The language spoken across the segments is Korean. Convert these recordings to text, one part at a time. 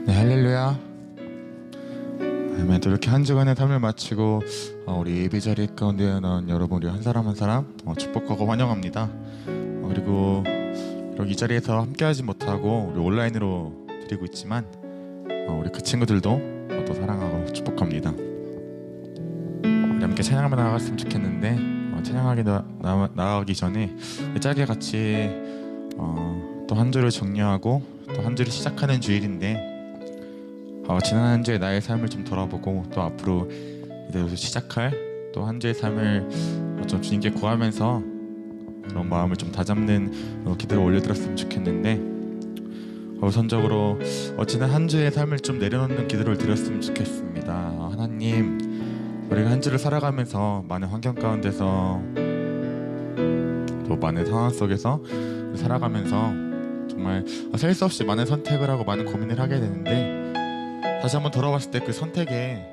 네, 할렐루야. 아멘. 또 이렇게 한 주간의 삶을 마치고 우리 예배 자리 가운데 나온 여러분, 우리 한 사람 한 사람 축복하고 환영합니다. 그리고 이 자리에서 함께하지 못하고 우리 온라인으로 드리고 있지만 우리 그 친구들도 또 사랑하고 축복합니다. 우리 함께 찬양하며 나아갔으면 좋겠는데 찬양하게 나아가기 전에 짧게 같이 또 한 주를 정리하고 또 한 주를 시작하는 주일인데 지난 한 주의 나의 삶을 좀 돌아보고 또 앞으로 이제 시작할 또 한 주의 삶을 좀 주님께 구하면서 그런 마음을 좀 다잡는 기도를 올려드렸으면 좋겠는데 우선적으로 지난 한 주의 삶을 좀 내려놓는 기도를 드렸으면 좋겠습니다. 하나님, 우리가 한 주를 살아가면서 많은 환경 가운데서 또 많은 상황 속에서 살아가면서 정말 셀 수 없이 많은 선택을 하고 많은 고민을 하게 되는데 다시 한번 돌아봤을 때 그 선택에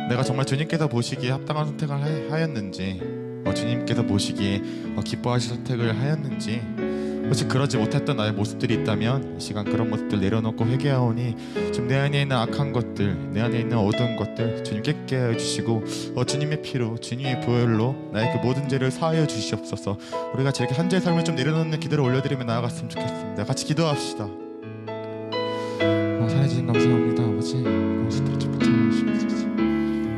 내가 정말 주님께서 보시기에 합당한 선택을 하였는지 주님께서 보시기에 기뻐하실 선택을 하였는지 혹시 그러지 못했던 나의 모습들이 있다면 이 시간 그런 모습들 내려놓고 회개하오니 지금 내 안에 있는 악한 것들, 내 안에 있는 어두운 것들 주님 깨끗게 하여 주시고 주님의 피로, 주님의 보혈로 나의 그 모든 죄를 사하여 주시옵소서. 우리가 저렇게 한 주의 삶을 좀 내려놓는 기도를 올려드리며 나아갔으면 좋겠습니다. 같이 기도합시다. 살아주신 감사합니다. 아버지, 말씀들을 좀 붙여주시옵소서.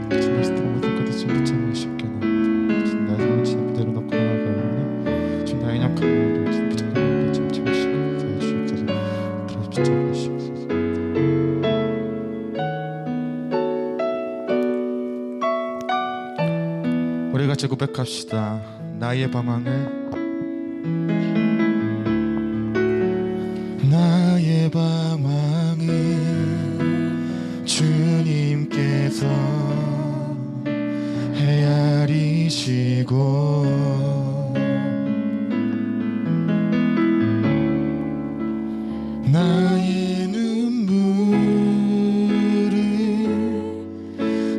주님 말씀들 모든 것들 좀 붙여주시옵게 나옵니다. 주님 나의 삶을 주님 앞에 내려놓고 나아가오니 주님 나의 약한 마음을 주님 붙여주시옵소서. 좀 채우시고 사여주시옵소서. 그래서 붙여주시옵소서. 우리 같이 고백합시다. 나의 방황을 주님께서 헤아리시고 나의 눈물을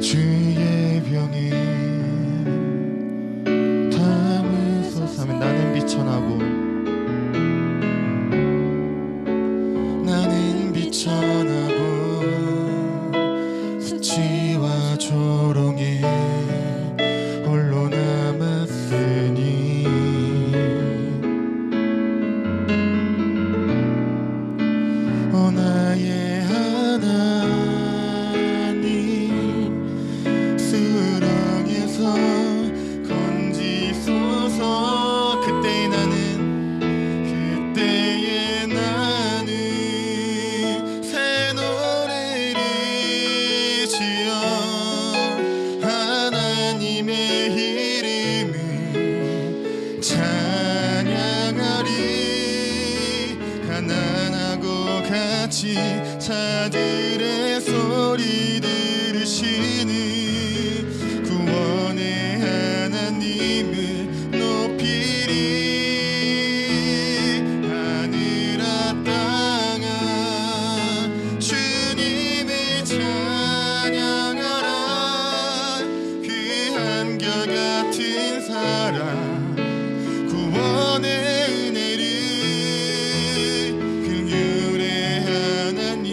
주의 병에 담으소서. 나는 비천하고 수치와 조롱에 홀로 남았으니 나의 하나님 수렁에서 건지소서. 그때의 나는 새 노래를 지어 하나님의 이름을 찬양하리. 가난하고 같이 자들의 소리 들으시는 구원의 하나님을 높이리. 하늘아 땅아 주님을 찬양하라. 그 한결같은 사랑 구원의 은혜를 긍휼의 하나님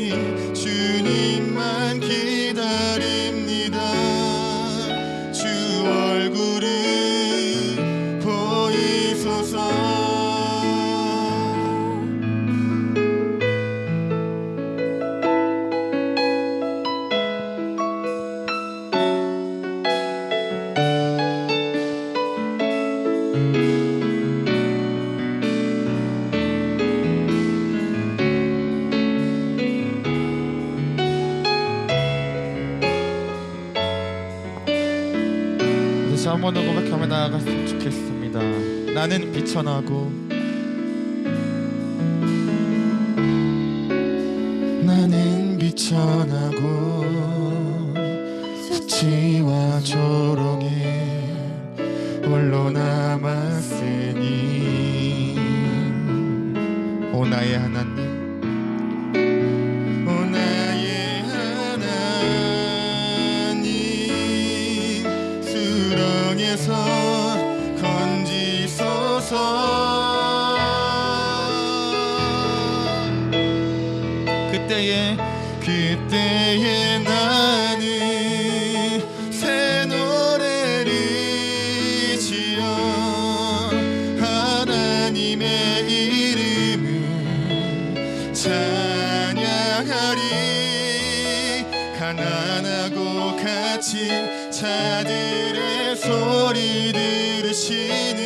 주님만 기다립니다. 주 얼굴을 보이소서. 다시 한 번 더 고백하며 나아갔으면 좋겠습니다. 나는 비천하고 수치와 조롱에 홀로 남았으니 나의 하나님 수렁에서 건지소서. 그때에 나는 새 노래를 지어 하나님의 이름을 찬양하리. 가난하고 갇힌 자들의 소리 들으시는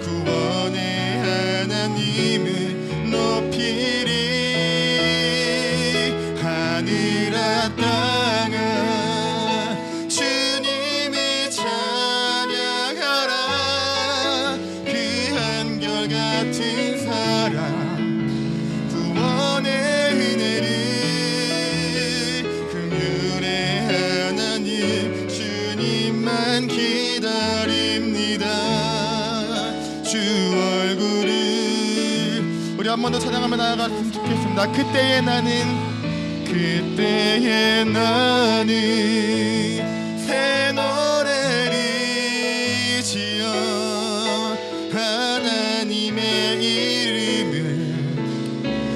구원의 하나님을 높이리. 하늘아 땅아 주님을 찬양하라. 그 한결같은 사랑 구원의 은혜를 긍휼의 하나님 주님만 기다립니다. 주 얼굴을 우리 한 번 더 찬양하며 나아갔으면 좋겠습니다. 그때에 나는 새 노래를 지어 하나님의 이름을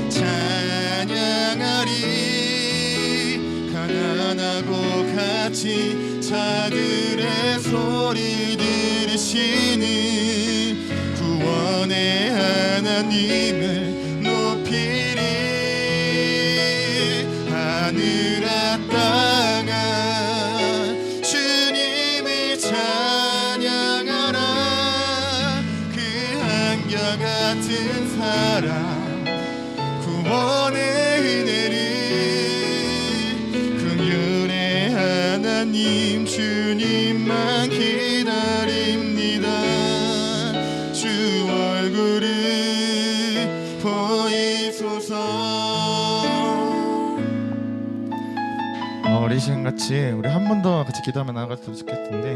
찬양하리. 가난하고 갇힌 자들의 소리 들으시는 구원의 하나님을 높이리. 하늘아 땅아 주님을 찬양하라. 그 한결같은 사랑 구원의 은혜를 긍휼의 하나님 주님만 기다립니다. 주 얼굴을 보이소서. 우리 이 시간같이 우리 한 번 더 같이 기도하며 나아갔으면 좋겠는데,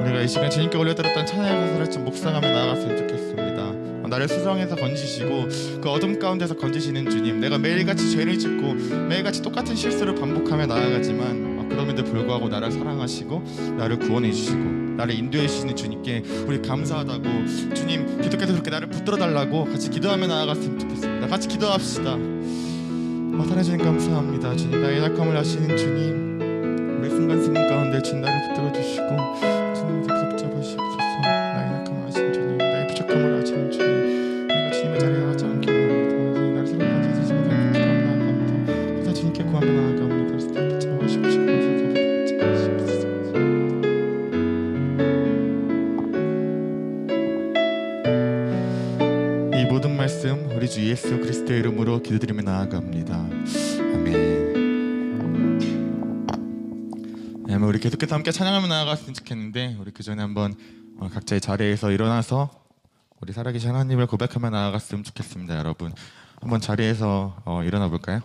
우리가 이 시간 주님께 올려드렸던 찬양의 가사를 좀 묵상하며 나아갔으면 좋겠습니다. 나를 수정해서 건지시고 그 어둠 가운데서 건지시는 주님, 내가 매일같이 죄를 짓고 매일같이 똑같은 실수를 반복하며 나아가지만 그럼에도 불구하고 나를 사랑하시고 나를 구원해 주시고 나를 인도해 주시는 주님께 우리 감사하다고, 주님 계속해서 그렇게 나를 붙들어 달라고 같이 기도하며 나아갔으면 좋겠습니다. 같이 기도합시다. 사랑해 주님 감사합니다. 주님, 나의 약함을 아시는 주님, 매 순간순간 가운데 주님 나를 붙들어 주시고 주님 계속 잡아주시옵소서. 나의 약함을 아시는 주님, 나의 부족함을 아시는 주님, 내가 주님의 자리에 나가지 않게 합니다. 나를 새롭게 만드시는 주님 나아갑니다. 그래서 주님께 구하며 나아갑니다. 붙잡아주시옵소서. 이 모든 말씀 우리 주 예수 그리스도의 이름으로 기도드리며 나아갑니다. 아멘. 우리 계속해서 함께 찬양하며 나아갔으면 좋겠는데, 우리 그 전에 한번 각자의 자리에서 일어나서 우리 살아계신 하나님을 고백하며 나아갔으면 좋겠습니다. 여러분 한번 자리에서 일어나 볼까요?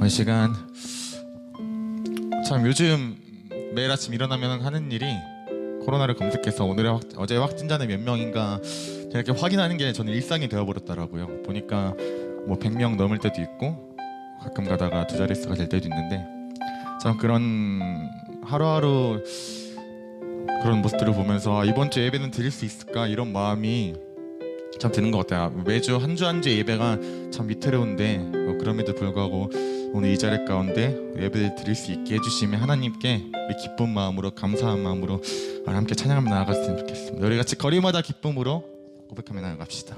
이 시간 참 요즘 매일 아침 일어나면 하는 일이 코로나를 검색해서 어제 확진자는 몇 명인가 이렇게 확인하는 게 저는 일상이 되어버렸더라고요. 보니까 뭐 100명 넘을 때도 있고 가끔 가다가 두 자릿수가 될 때도 있는데, 참 그런 하루하루 그런 모습들을 보면서 이번 주 예배는 드릴 수 있을까 이런 마음이 참 드는 것 같아요. 매주 한 주 한 주의 예배가 참 위태로운데 그럼에도 불구하고 오늘 이 자리 가운데 예배를 드릴 수 있게 해주시면 하나님께 우리 기쁜 마음으로 감사한 마음으로 함께 찬양하며 나아갔으면 좋겠습니다. 우리 같이 거리마다 기쁨으로 고백하며 나아갑시다.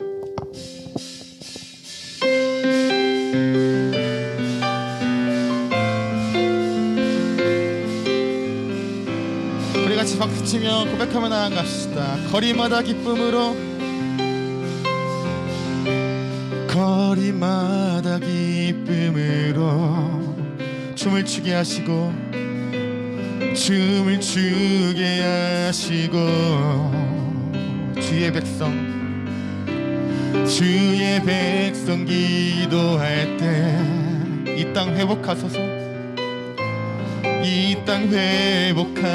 우리 같이 박수치며 고백하며 나아갑시다. 거리마다 기쁨으로, 거리마다 기쁨으로 춤을 추게 하시고 춤을 추게 하시고 주의 백성 기도할 때 이 땅 회복하소서, 이 땅 회복하소서.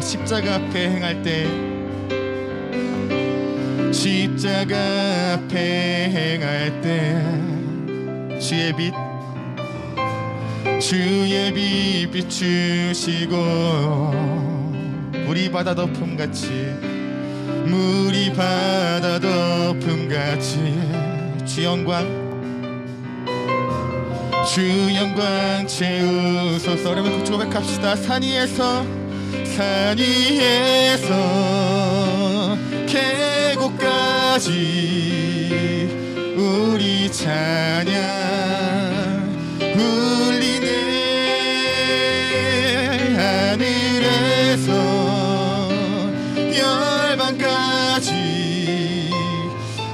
십자가 앞에 행할 때, 십자가 앞에 행할 때 주의 빛 비추시고 우리 바다 덮음같이 물이 바다 덮음같이 주 영광 채우소서. 여러분 그 고백합시다. 산 위에서 계곡까지 우리 찬양 울리네. 하늘에서 열방까지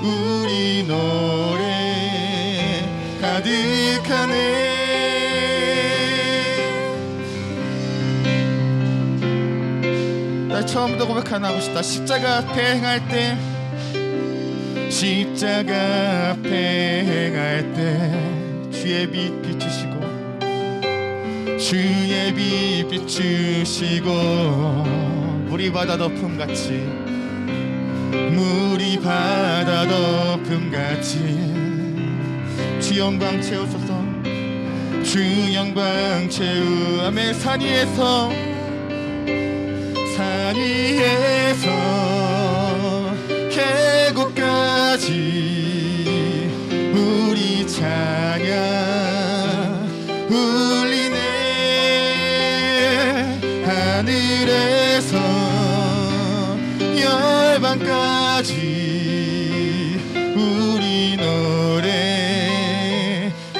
우리 노래 가득하네. 나 처음부터 고백 하나 하고 싶다. 십자가 앞에 행할 때 주의 빛 비추시고 물이 바다 덮음같이 주 영광 채우소서. 주 영광 채우아멘. 산 위에서 계곡까지 우리 찬양 울리네. 하늘에서 열방까지 우리 노래.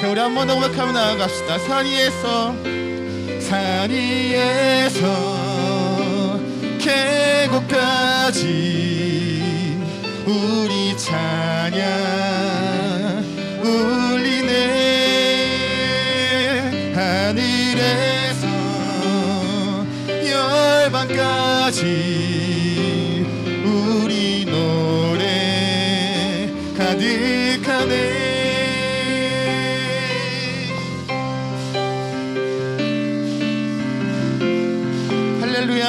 우리 한 번 더 고백하며 나아갑시다. 산 위에서 계곡까지 우리 찬양 울리네. 하늘에서 열방까지 우리 노래 가득하네. 할렐루야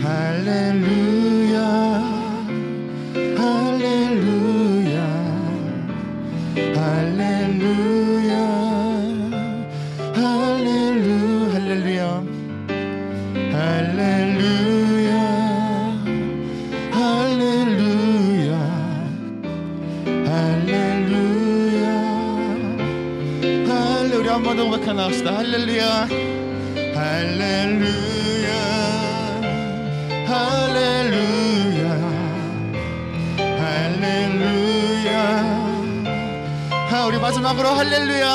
할렐루야 할렐루야 할렐루야 할렐루야 할렐루야 할렐루야 할렐루야 할렐루야. 우리 한 번 더 고백하나 합시다. 할렐루야 할렐루야 할렐루야 할렐루야. 우리 마지막으로 할렐루야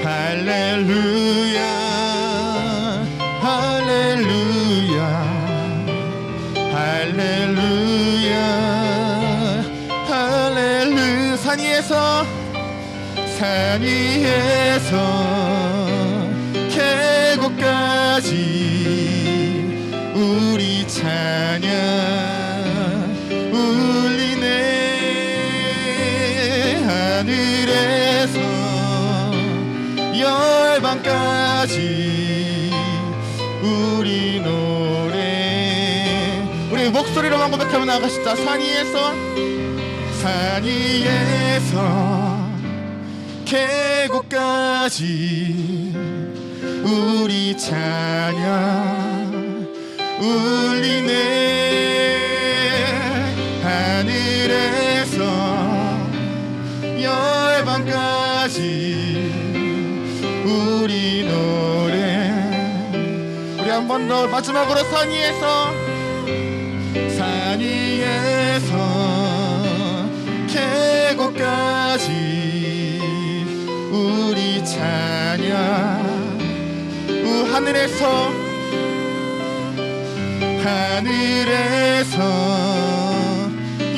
할렐루야 할렐루야 할렐루야 할렐루야. 산 위에서 계곡까지 우리 찬양 울리네. 하늘에서 열방까지 우리 노래. 우리 목소리로만 고백하며 나가시다. 산 위에서 계곡까지 우리 찬양 울리네. 하늘에서 열방까지 우리 노래. 우리 한 번 더 마지막으로 산 위에서 계곡까지 우리 찬양 하늘에서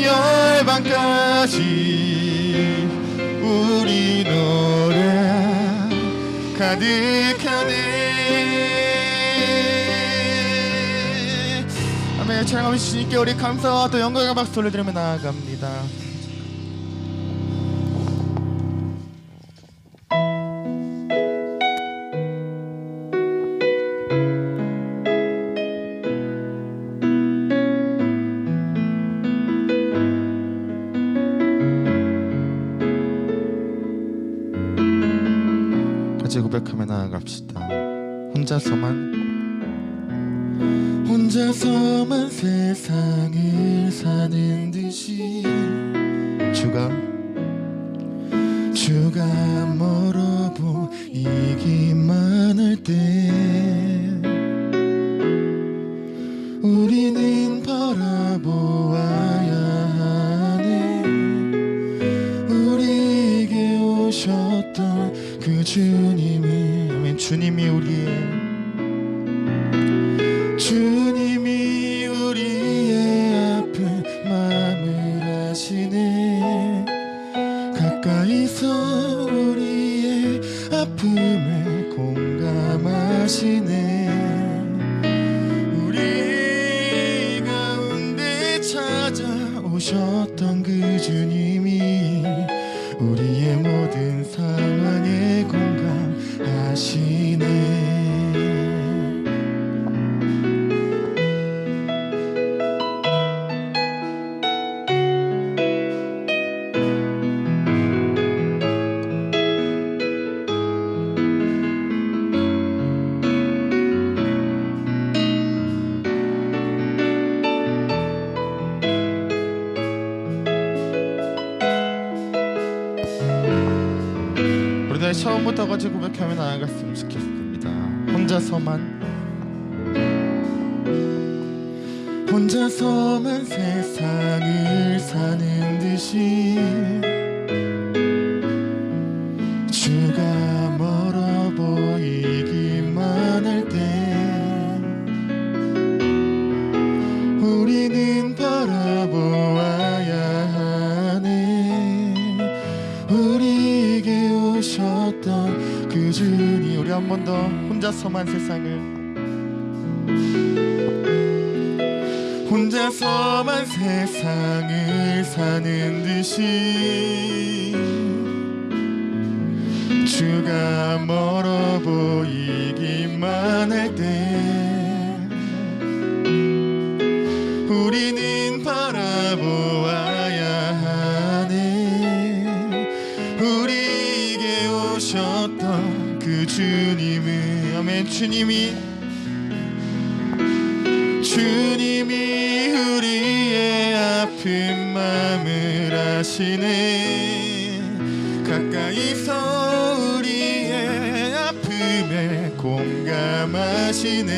열방까지 우리 노래 가득하네. 아멘. 찬양하며 주님께 우리 감사와 또 영광의 박수 올려드리며 나아갑니다. 같이 고백하며 나아갑시다. 혼자서만 혼자서만 세상을 사는 듯이 주가 멀어 보이기만 할 때 우리는 바라보아야 하네. 우리에게 오셨던 그 주님을, 아멘. 주님이 우리의 아픈 마음을 아시네. 가까이서 우리의 아픔에 공감하시네. 우리 가운데 찾아오셨던 그 주님이 우리의 모든 상황에 공감하시네. 처음부터 같이 고백하며 나아갔으면 좋겠습니다. 혼자서만 세상을 사는 듯이 주가 멀어 보이기만 할 때 우리는 바라보아야 하네. 우리에게 오셨던 그 주님. 우리 한 번 더. 혼자서만 세상을 사는 듯이 주가 멀어 보이기만 할 때 우리는 바라보아야 하네. 우리에게 오셨던 그 주님을, 아멘. 주님이 우리의 아픈 마음을 아시네. 가까이서 우리의 아픔에 공감하시네.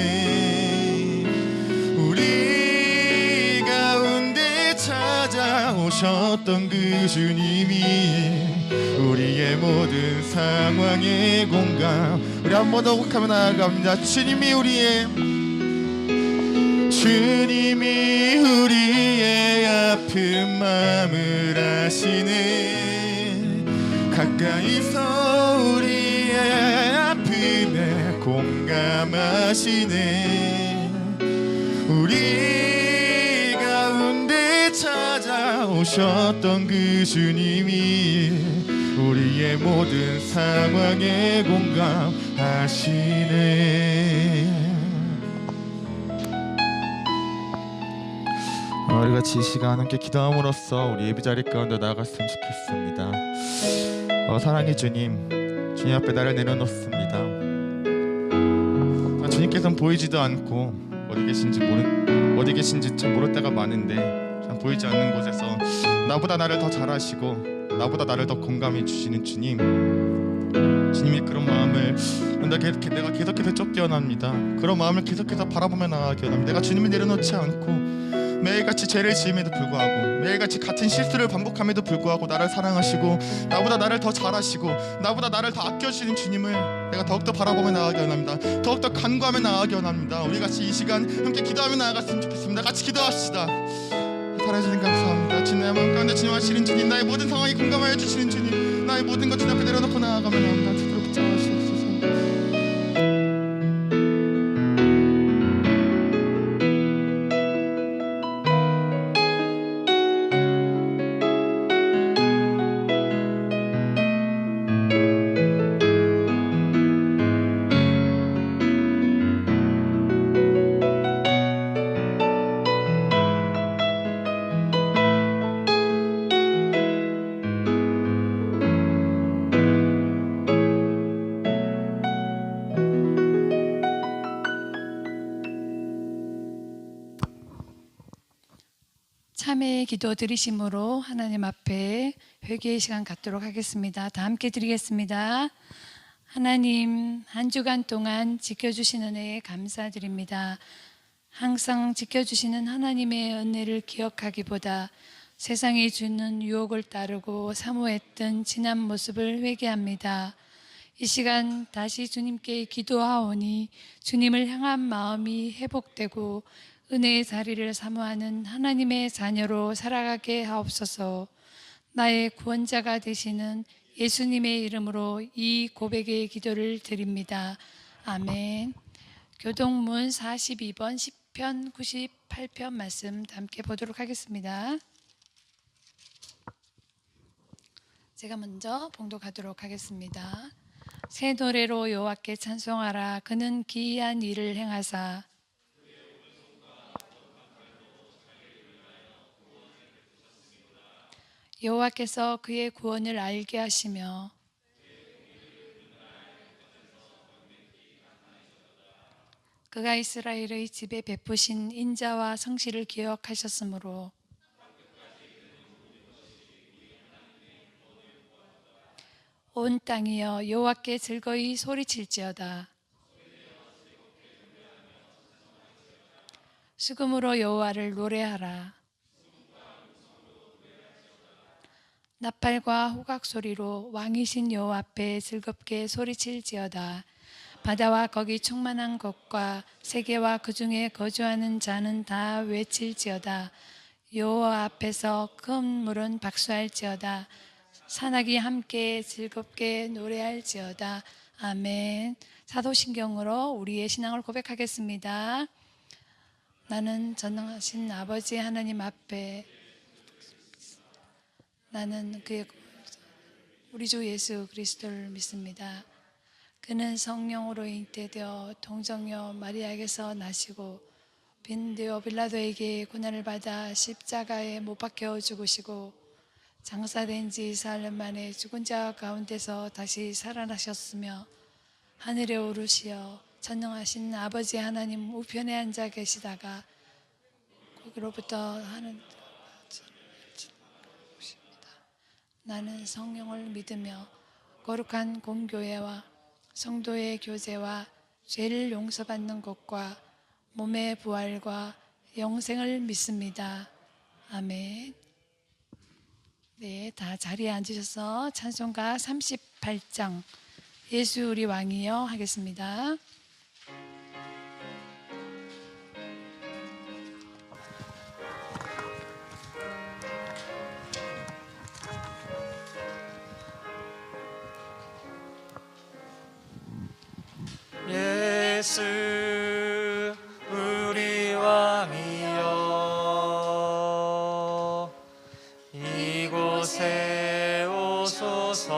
우리 가운데 찾아오셨던 그 주님이 우리의 모든 상황에 공감. 우리 한 번 더 곡하며 나아갑니다. 주님이 우리의 아픈 마음을 아시네. 가까이서 우리의 아픔에 공감하시네. 우리 가운데 찾아오셨던 그 주님이 우리의 모든 상황에 공감하시네. 우리 같이 이 시간 함께 기도함으로써 우리 예배자리 가운데 나아갔으면 좋겠습니다. 사랑의 주님 앞에 나를 내려놓습니다. 주님께서는 보이지도 않고 어디 계신지 참 모를 때가 많은데 참 보이지 않는 곳에서 나보다 나를 더 잘 아시고 나보다 나를 더 공감해 주시는 주님의 그런 마음을 내가 계속해서 쫓기 원합니다. 그런 마음을 계속해서 바라보며 나아가기 원합니다. 내가 주님을 내려놓지 않고 매일같이 죄를 지음에도 불구하고 매일같이 같은 실수를 반복함에도 불구하고 나를 사랑하시고 나보다 나를 더 잘하시고 나보다 나를 더 아껴주시는 주님을 내가 더욱더 바라보며 나아가기 원합니다. 더욱더 간구하며 나아가기 원합니다. 우리 같이 이 시간 함께 기도하며 나아갔으면 좋겠습니다. 같이 기도합시다. 살아주님 감사합니다. 주님 나의 마음 가운데 진정하시는 주님, 나의 모든 상황에 공감하여 주시는 주님, 나의 모든 것 주님 앞에 내려놓고 나아가며 나옵니다. 주님 붙잡아주시옵소서. 참회의 기도 드리심으로 하나님 앞에 회개의 시간 갖도록 하겠습니다. 다 함께 드리겠습니다. 하나님, 한 주간 동안 지켜주신 은혜에 감사드립니다. 항상 지켜주시는 하나님의 은혜를 기억하기보다 세상이 주는 유혹을 따르고 사모했던 지난 모습을 회개합니다. 이 시간 다시 주님께 기도하오니 주님을 향한 마음이 회복되고 은혜의 자리를 사모하는 하나님의 자녀로 살아가게 하옵소서. 나의 구원자가 되시는 예수님의 이름으로 이 고백의 기도를 드립니다. 아멘. 교동문 42번 시편 98편 말씀 함께 보도록 하겠습니다. 제가 먼저 봉독하도록 하겠습니다. 새 노래로 여호와께 찬송하라. 그는 기이한 일을 행하사 여호와께서 그의 구원을 알게 하시며 그가 이스라엘의 집에 베푸신 인자와 성실을 기억하셨으므로 온 땅이여 여호와께 즐거이 소리칠지어다. 수금으로 여호와를 노래하라. 나팔과 호각 소리로 왕이신 여호와 앞에 즐겁게 소리칠지어다. 바다와 거기 충만한 것과 세계와 그 중에 거주하는 자는 다 외칠지어다. 여호와 앞에서 큰 물은 박수할지어다. 산악이 함께 즐겁게 노래할지어다. 아멘. 사도신경으로 우리의 신앙을 고백하겠습니다. 나는 전능하신 아버지 하나님 앞에 나는 우리 주 예수 그리스도를 믿습니다. 그는 성령으로 잉태되어 동정녀 마리아에게서 나시고 빈드요 빌라도에게 고난을 받아 십자가에 못 박혀 죽으시고 장사된 지 사흘 만에 죽은 자 가운데서 다시 살아나셨으며 하늘에 오르시어 전능하신 아버지 하나님 우편에 앉아 계시다가 거기로부터 하는 나는 성령을 믿으며 거룩한 공교회와 성도의 교제와 죄를 용서받는 것과 몸의 부활과 영생을 믿습니다. 아멘. 네, 다 자리에 앉으셔서 찬송가 38장 예수 우리 왕이여 하겠습니다. 예수 우리 왕이여 이곳에 오소서.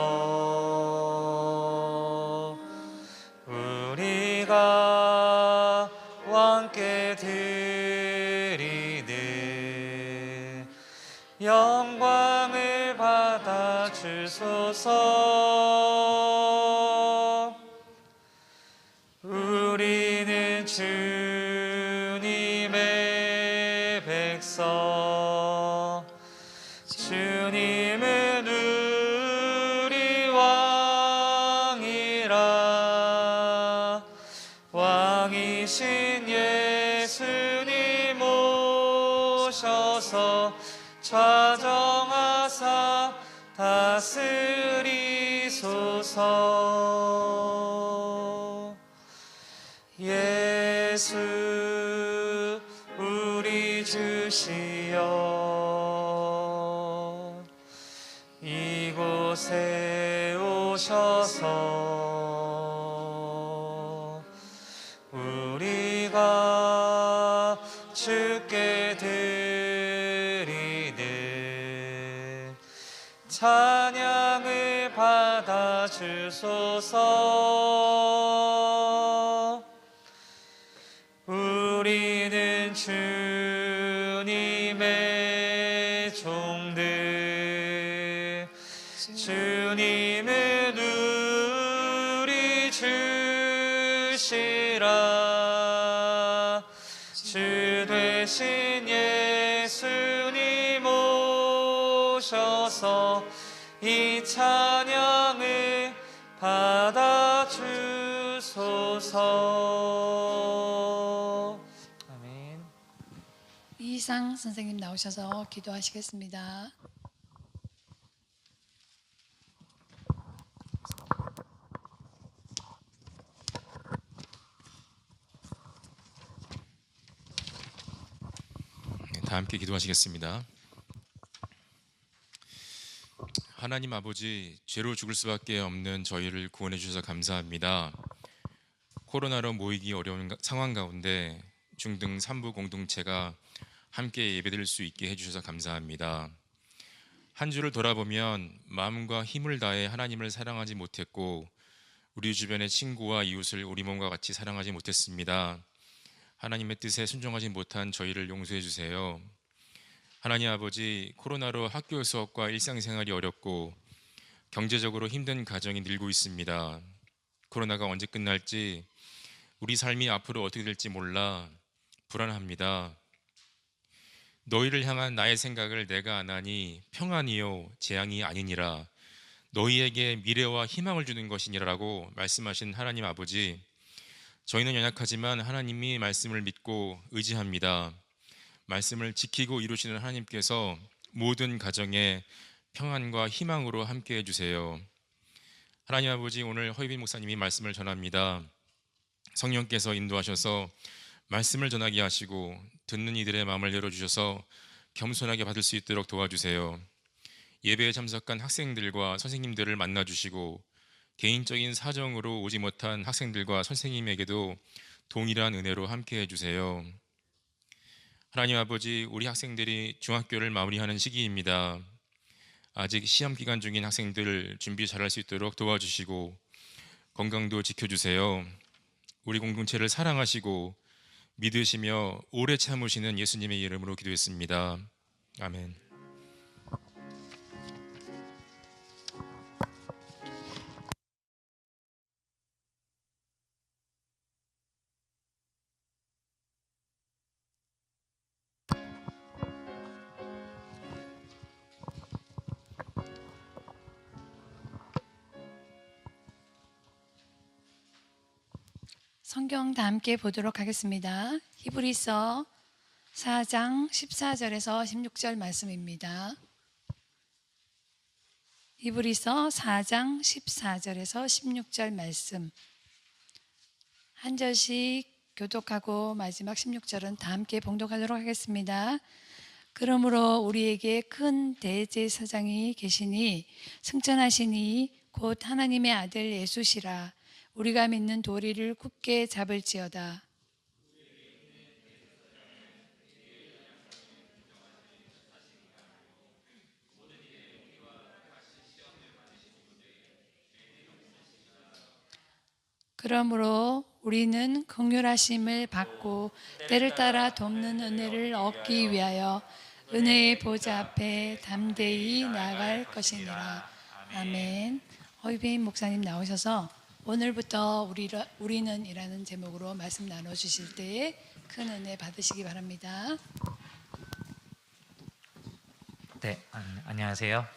우리가 왕께 드리네 영광을 받아 주소서. 우리는 주님의 백성, 주님은 우리 왕이라. 왕이신 예수님 오셔서 좌정하사 다스리소서. 예수 우리 주시여 이곳에 오셔서 우리가 주께 드리네 찬양을 받아 주소서. 우리는 주님의 종들, 주님은 우리 주시라. 주 되신 예수님 주셔서 이 찬양을 받아주소서. 아멘. 이상 선생님 나오셔서 기도하시겠습니다. 다 함께 기도하시겠습니다. 하나님 아버지, 죄로 죽을 수밖에 없는 저희를 구원해 주셔서 감사합니다. 코로나로 모이기 어려운 상황 가운데 중등 3부 공동체가 함께 예배드릴 수 있게 해주셔서 감사합니다. 한 주를 돌아보면 마음과 힘을 다해 하나님을 사랑하지 못했고 우리 주변의 친구와 이웃을 우리 몸과 같이 사랑하지 못했습니다. 하나님의 뜻에 순종하지 못한 저희를 용서해 주세요. 하나님 아버지, 코로나로 학교 수업과 일상생활이 어렵고 경제적으로 힘든 가정이 늘고 있습니다. 코로나가 언제 끝날지, 우리 삶이 앞으로 어떻게 될지 몰라 불안합니다. 너희를 향한 나의 생각을 내가 안 하니 평안이요 재앙이 아니니라. 너희에게 미래와 희망을 주는 것이니라라고 말씀하신 하나님 아버지, 저희는 연약하지만 하나님이 말씀을 믿고 의지합니다. 말씀을 지키고 이루시는 하나님께서 모든 가정에 평안과 희망으로 함께 해주세요. 하나님 아버지, 오늘 허이빈 목사님이 말씀을 전합니다. 성령께서 인도하셔서 말씀을 전하게 하시고 듣는 이들의 마음을 열어주셔서 겸손하게 받을 수 있도록 도와주세요. 예배에 참석한 학생들과 선생님들을 만나주시고 개인적인 사정으로 오지 못한 학생들과 선생님에게도 동일한 은혜로 함께 해주세요. 하나님 아버지, 우리 학생들이 중학교를 마무리하는 시기입니다. 아직 시험 기간 중인 학생들 준비 잘할 수 있도록 도와주시고 건강도 지켜주세요. 우리 공동체를 사랑하시고 믿으시며 오래 참으시는 예수님의 이름으로 기도했습니다. 아멘. 성경 다 함께 보도록 하겠습니다. 히브리서 4장 14절에서 16절 말씀입니다. 히브리서 4장 14절에서 16절 말씀, 한 절씩 교독하고 마지막 16절은 다 함께 봉독하도록 하겠습니다. 그러므로 우리에게 큰 대제사장이 계시니 승천하시니 곧 하나님의 아들 예수시라. 우리가 믿는 도리를 굳게 잡을지어다. 그러므로 우리는 긍휼하심을 받고 때를 따라 돕는 은혜를 얻기 위하여 은혜의 보좌 앞에 담대히 나아갈 것이니라. 아멘. 허이빈 목사님 나오셔서 오늘부터 우리는 이라는 제목으로 말씀 나눠주실 때에 큰 은혜 받으시기 바랍니다. 네, 안녕하세요.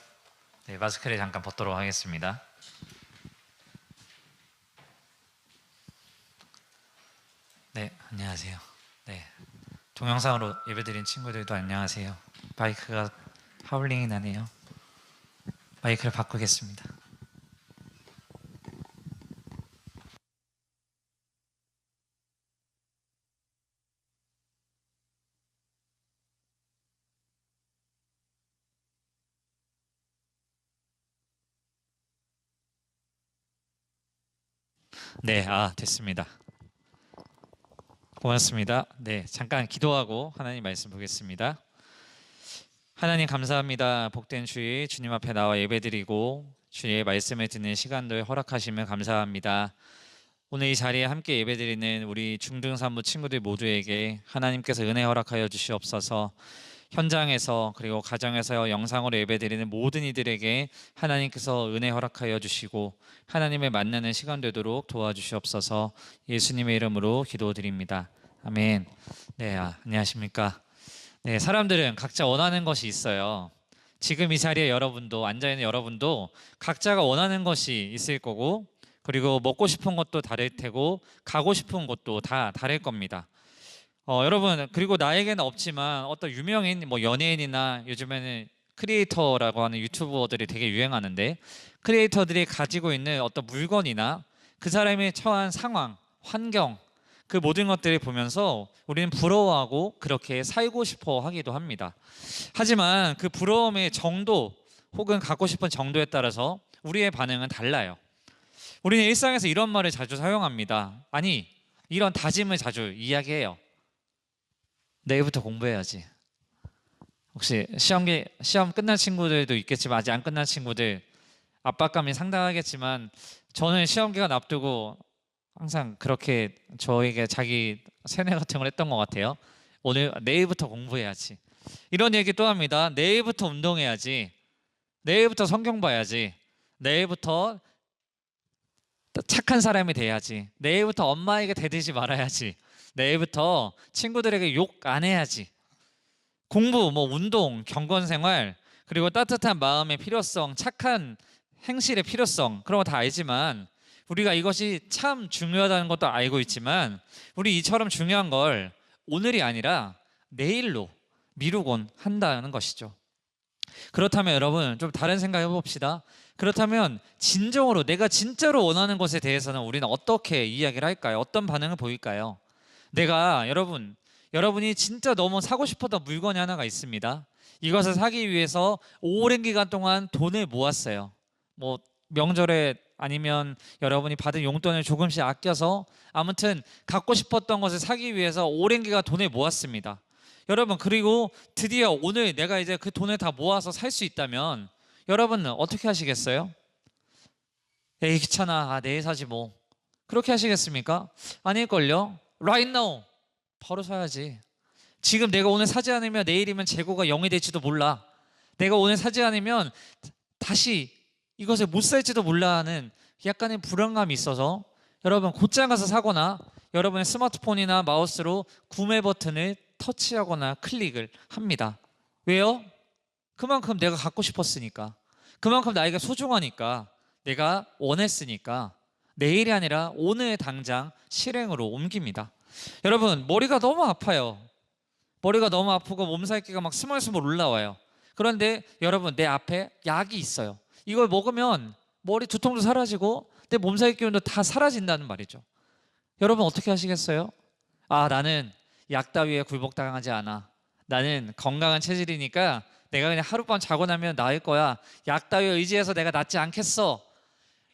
네, 마스크를 잠깐 벗도록 하겠습니다. 네, 안녕하세요. 네, 동영상으로 예배드린 친구들도 안녕하세요. 마이크가 하울링이 나네요. 마이크를 바꾸겠습니다. 네, 됐습니다. 고맙습니다. 네, 잠깐 기도하고 하나님 말씀 보겠습니다. 하나님 감사합니다. 복된 주일 주님 앞에 나와 예배드리고 주의 말씀을 듣는 시간들 허락하시면 감사합니다. 오늘 이 자리에 함께 예배드리는 우리 중등산부 친구들 모두에게 하나님께서 은혜 허락하여 주시옵소서. 현장에서 그리고 가정에서 영상으로 예배드리는 모든 이들에게 하나님께서 은혜 허락하여 주시고 하나님을 만나는 시간 되도록 도와주시옵소서. 예수님의 이름으로 기도드립니다. 아멘. 네, 안녕하십니까. 네, 사람들은 각자 원하는 것이 있어요. 지금 이 자리에 여러분도 앉아있는 여러분도 각자가 원하는 것이 있을 거고 그리고 먹고 싶은 것도 다를 테고 가고 싶은 곳도 다 다를 겁니다. 여러분 그리고 나에게는 없지만 어떤 유명인 뭐 연예인이나 요즘에는 크리에이터라고 하는 유튜버들이 되게 유행하는데 크리에이터들이 가지고 있는 어떤 물건이나 그 사람이 처한 상황, 환경 그 모든 것들을 보면서 우리는 부러워하고 그렇게 살고 싶어 하기도 합니다. 하지만 그 부러움의 정도 혹은 갖고 싶은 정도에 따라서 우리의 반응은 달라요. 우리는 일상에서 이런 말을 자주 사용합니다. 아니, 이런 다짐을 자주 이야기해요. 내일부터 공부해야지. 혹시 시험 끝난 친구들도 있겠지만 아직 안 끝난 친구들 압박감이 상당하겠지만 저는 시험 기간 앞두고 항상 그렇게 저에게 자기 세뇌 같은 걸 했던 것 같아요. 내일부터 공부해야지. 이런 얘기 또 합니다. 내일부터 운동해야지. 내일부터 성경 봐야지. 내일부터 착한 사람이 돼야지. 내일부터 엄마에게 대들지 말아야지. 내일부터 친구들에게 욕 안 해야지. 공부, 운동, 경건생활, 그리고 따뜻한 마음의 필요성, 착한 행실의 필요성 그런 거 다 알지만 우리가 이것이 참 중요하다는 것도 알고 있지만 우리 이처럼 중요한 걸 오늘이 아니라 내일로 미루곤 한다는 것이죠. 그렇다면 여러분 좀 다른 생각 해봅시다. 그렇다면 진정으로 내가 진짜로 원하는 것에 대해서는 우리는 어떻게 이야기를 할까요? 어떤 반응을 보일까요? 여러분이 진짜 너무 사고 싶었던 물건이 하나가 있습니다. 이것을 사기 위해서 오랜 기간 동안 돈을 모았어요. 명절에 아니면 여러분이 받은 용돈을 조금씩 아껴서 아무튼 갖고 싶었던 것을 사기 위해서 오랜 기간 돈을 모았습니다. 여러분 그리고 드디어 오늘 내가 이제 그 돈을 다 모아서 살 수 있다면 여러분은 어떻게 하시겠어요? 에이 귀찮아, 내일 사지 뭐. 그렇게 하시겠습니까? 아닐걸요? Right now 바로 사야지. 지금 내가 오늘 사지 않으면 내일이면 재고가 0이 될지도 몰라. 내가 오늘 사지 않으면 다시 이것을 못 살지도 몰라 하는 약간의 불안감이 있어서 여러분 곧장 가서 사거나 여러분의 스마트폰이나 마우스로 구매 버튼을 터치하거나 클릭을 합니다. 왜요? 그만큼 내가 갖고 싶었으니까, 그만큼 나에게 소중하니까, 내가 원했으니까 내일이 아니라 오늘 당장 실행으로 옮깁니다. 여러분 머리가 너무 아파요. 머리가 너무 아프고 몸살기가 막 스멀스멀 올라와요. 그런데 여러분 내 앞에 약이 있어요. 이걸 먹으면 머리 두통도 사라지고 내 몸살 기운도 다 사라진다는 말이죠. 여러분 어떻게 하시겠어요? 나는 약 따위에 굴복당하지 않아. 나는 건강한 체질이니까 내가 그냥 하룻밤 자고 나면 나을 거야. 약 따위에 의지해서 내가 낫지 않겠어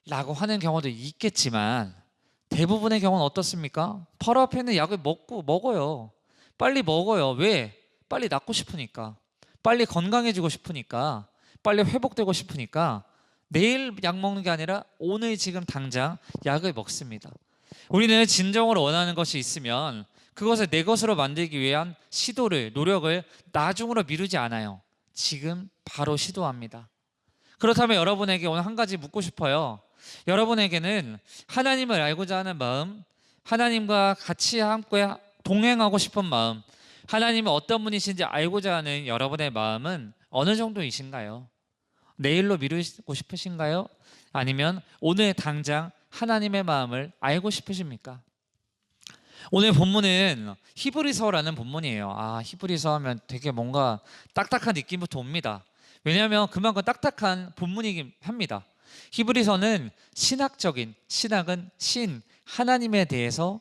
라고 하는 경우도 있겠지만 대부분의 경우는 어떻습니까? 바로 앞에 있는 약을 먹어요. 빨리 먹어요. 왜? 빨리 낫고 싶으니까, 빨리 건강해지고 싶으니까, 빨리 회복되고 싶으니까 내일 약 먹는 게 아니라 오늘 지금 당장 약을 먹습니다. 우리는 진정으로 원하는 것이 있으면 그것을 내 것으로 만들기 위한 노력을 나중으로 미루지 않아요. 지금 바로 시도합니다. 그렇다면 여러분에게 오늘 한 가지 묻고 싶어요. 여러분에게는 하나님을 알고자 하는 마음, 하나님과 같이 함께 동행하고 싶은 마음, 하나님은 어떤 분이신지 알고자 하는 여러분의 마음은 어느 정도이신가요? 내일로 미루고 싶으신가요? 아니면 오늘 당장 하나님의 마음을 알고 싶으십니까? 오늘 본문은 히브리서라는 본문이에요. 히브리서 하면 되게 뭔가 딱딱한 느낌부터 옵니다. 왜냐하면 그만큼 딱딱한 본문이긴 합니다. 히브리서는 신학은 하나님에 대해서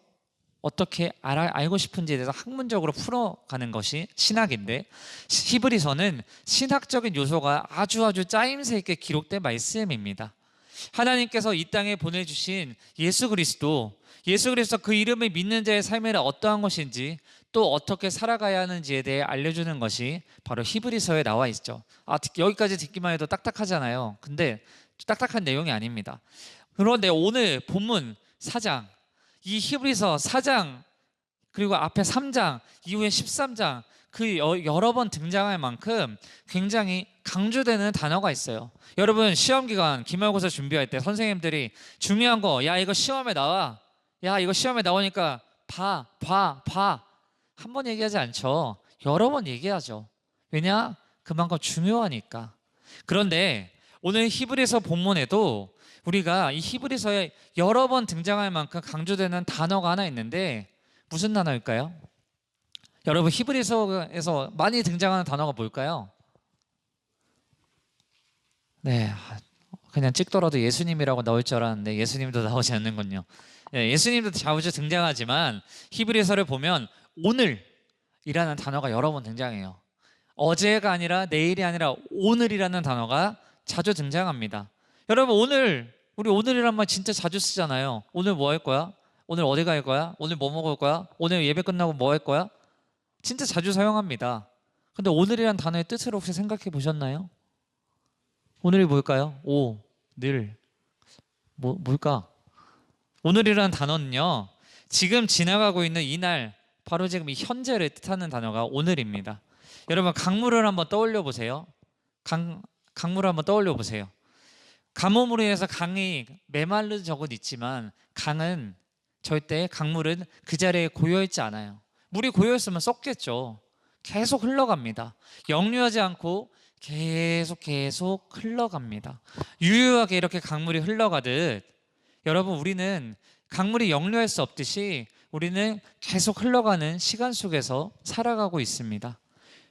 어떻게 알고 싶은지에 대해서 학문적으로 풀어가는 것이 신학인데, 히브리서는 신학적인 요소가 아주 짜임새 있게 기록된 말씀입니다. 하나님께서 이 땅에 보내주신 예수 그리스도 그 이름을 믿는 자의 삶이 어떠한 것인지 또 어떻게 살아가야 하는지에 대해 알려주는 것이 바로 히브리서에 나와 있죠. 여기까지 듣기만 해도 딱딱하잖아요. 근데 딱딱한 내용이 아닙니다. 그런데 오늘 본문 4장, 이 히브리서 4장 그리고 앞에 3장 이후에 13장 여러 번 등장할 만큼 굉장히 강조되는 단어가 있어요. 여러분 시험기간 기말고사 준비할 때 선생님들이 중요한 거, 이거 시험에 나와, 이거 시험에 나오니까 봐 한 번 얘기하지 않죠. 여러 번 얘기하죠. 왜냐? 그만큼 중요하니까. 그런데 오늘 히브리서 본문에도 우리가 이 히브리서에 여러 번 등장할 만큼 강조되는 단어가 하나 있는데 무슨 단어일까요? 여러분, 히브리서에서 많이 등장하는 단어가 뭘까요? 네, 그냥 찍더라도 예수님이라고 나올 줄 알았는데 예수님도 나오지 않는군요. 예수님도 자주 등장하지만 히브리서를 보면 오늘이라는 단어가 여러 번 등장해요. 어제가 아니라 내일이 아니라 오늘이라는 단어가 자주 등장합니다. 여러분, 우리 오늘이란 말 진짜 자주 쓰잖아요. 오늘 뭐 할 거야? 오늘 어디 갈 거야? 오늘 뭐 먹을 거야? 오늘 예배 끝나고 뭐 할 거야? 진짜 자주 사용합니다. 근데 오늘이란 단어의 뜻을 혹시 생각해 보셨나요? 오늘이 뭘까요? 늘. 뭘까? 오늘이라는 단어는요, 지금 지나가고 있는 이날, 바로 지금 이 현재를 뜻하는 단어가 오늘입니다. 여러분, 강물을 한번 떠올려 보세요. 강물을 한번 떠올려 보세요. 가뭄으로 인해서 강이 메마른 적은 있지만 강물은 그 자리에 고여있지 않아요. 물이 고여있으면 썩겠죠. 계속 흘러갑니다. 역류하지 않고 계속 흘러갑니다. 유유하게 이렇게 강물이 흘러가듯 여러분, 우리는 강물이 역류할 수 없듯이 우리는 계속 흘러가는 시간 속에서 살아가고 있습니다.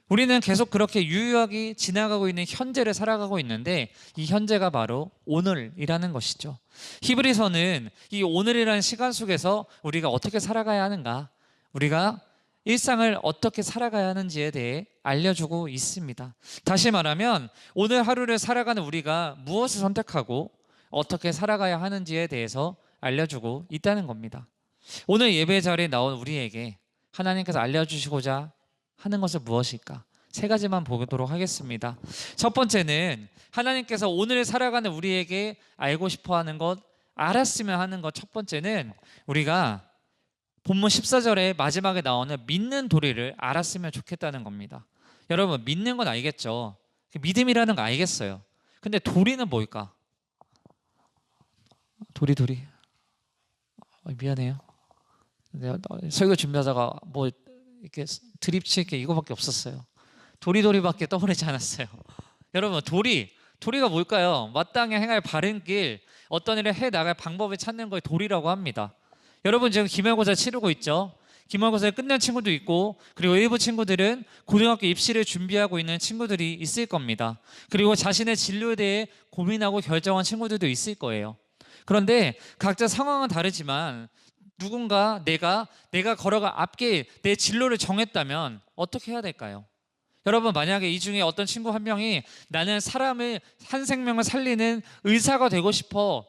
우리는 계속 그렇게 유유하게 지나가고 있는 현재를 살아가고 있는데 이 현재가 바로 오늘이라는 것이죠. 히브리서는 이 오늘이라는 시간 속에서 우리가 어떻게 살아가야 하는가, 우리가 일상을 어떻게 살아가야 하는지에 대해 알려주고 있습니다. 다시 말하면 오늘 하루를 살아가는 우리가 무엇을 선택하고 어떻게 살아가야 하는지에 대해서 알려주고 있다는 겁니다. 오늘 예배 자리에 나온 우리에게 하나님께서 알려주시고자 하는 것은 무엇일까? 세 가지만 보도록 하겠습니다. 첫 번째는 하나님께서 오늘 살아가는 우리에게 알고 싶어하는 것, 알았으면 하는 것. 첫 번째는 우리가 본문 14절에 마지막에 나오는 믿는 도리를 알았으면 좋겠다는 겁니다. 여러분, 믿는 건 알겠죠? 믿음이라는 거 알겠어요. 근데 도리는 뭘까? 도리. 미안해요. 내가 설교 준비하다가 뭐 이렇게 드립 칠 게 이거밖에 없었어요. 도리밖에 떠오르지 않았어요. 여러분, 도리가 뭘까요? 마땅히 행할 바른 길, 어떤 일을 해 나갈 방법을 찾는 걸 도리라고 합니다. 여러분, 지금 기말고사 치르고 있죠? 기말고사를 끝낸 친구도 있고, 그리고 일부 친구들은 고등학교 입시를 준비하고 있는 친구들이 있을 겁니다. 그리고 자신의 진로에 대해 고민하고 결정한 친구들도 있을 거예요. 그런데 각자 상황은 다르지만 누군가 내가 걸어가 앞길 내 진로를 정했다면 어떻게 해야 될까요? 여러분, 만약에 이 중에 어떤 친구 한 명이 나는 한 생명을 살리는 의사가 되고 싶어,